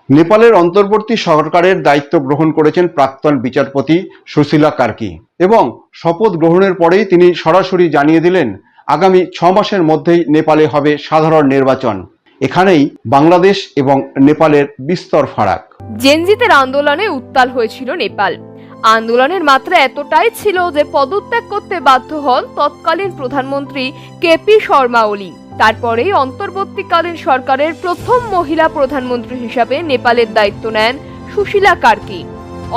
নেপালের অন্তর্বর্তী সরকারের দায়িত্ব গ্রহণ করেছেন প্রাক্তন বিচারপতি সুশীলা কার্কি এবং শপথ গ্রহণের পরেই তিনি সরাসরি জানিয়ে দিলেন আগামী 6 মাসের মধ্যেই নেপালে হবে সাধারণ নির্বাচন। এখানেই বাংলাদেশ এবং নেপালের বিস্তর ফারাক। জেনজিদের আন্দোলনে উত্তাল হয়েছিল নেপাল। আন্দোলনের মাত্রা এতটাই ছিল যে পদত্যাগ করতে বাধ্য হন তৎকালীন প্রধানমন্ত্রী কেপি শর্মা ওলি। তারপরেই অন্তর্বর্তীকালীন সরকারের প্রথম মহিলা প্রধানমন্ত্রী হিসাবে নেপালের দায়িত্ব নেন সুশীলা কার্কি।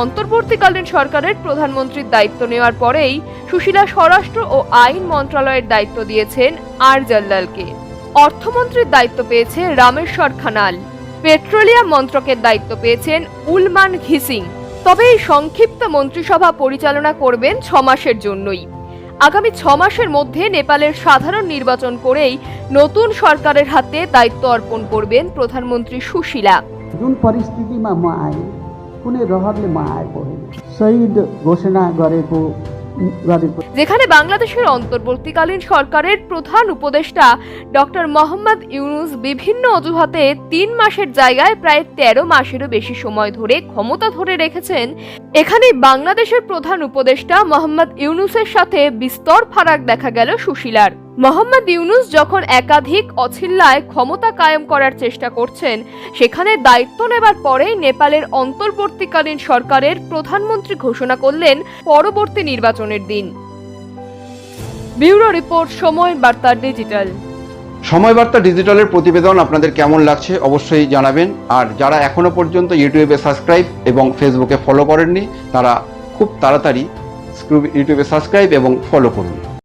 অন্তর্বর্তীকালীন সরকারের প্রধানমন্ত্রীর দায়িত্ব নেওয়ার পরেই সুশীলা স্বরাষ্ট্র ও আইন মন্ত্রণালয়ের দায়িত্ব দিয়েছেন আর জাল্লালকে। অর্থমন্ত্রীর দায়িত্ব পেয়েছে রামেশ্বর খানাল। পেট্রোলিয়াম মন্ত্রকের দায়িত্ব পেয়েছেন উলমান ঘিসিং। তবে এই সংক্ষিপ্ত মন্ত্রিসভা পরিচালনা করবেন 6 মাসের জন্যই। আগামী 6 মাসের মধ্যে নেপালের সাধারণ নির্বাচন করেই নতুন সরকারের হাতে দায়িত্ব অর্পণ করবেন প্রধানমন্ত্রী সুশীলা। जुन परिस्थितिमा म आएँ कुनै रहरले म आएको होइन। शहीद घोषणा गरेको যেখানে বাংলাদেশের অন্তর্বর্তীকালীন সরকারের প্রধান উপদেষ্টা ডক্টর মোহাম্মদ ইউনুস বিভিন্ন অজুহাতে 3 মাসের জায়গায় প্রায় 13 মাসেরও বেশি সময় ধরে ক্ষমতা ধরে রেখেছেন, এখানে বাংলাদেশের প্রধান উপদেষ্টা মোহাম্মদ ইউনুসের সাথে বিস্তর ফারাক দেখা গেল সুশীলার। মোহাম্মদ ইউনুস যখন একাধিক অছিল্লায় ক্ষমতা কায়েম করার চেষ্টা করছেন, সেখানে দায়িত্ব নেবার পরেই নেপালের অন্তর্বর্তীকালীন সরকারের প্রধানমন্ত্রী ঘোষণা করলেন পরবর্তী নির্বাচনের দিন। ব্যুরো রিপোর্ট, সময় বার্তা ডিজিটাল। সময় বার্তা ডিজিটালের প্রতিবেদন আপনাদের কেমন লাগছে অবশ্যই জানাবেন। আর যারা এখনো পর্যন্ত ইউটিউবে সাবস্ক্রাইব এবং ফেসবুকে ফলো করেননি, তারা খুব তাড়াতাড়ি ইউটিউবে সাবস্ক্রাইব এবং ফলো করুন।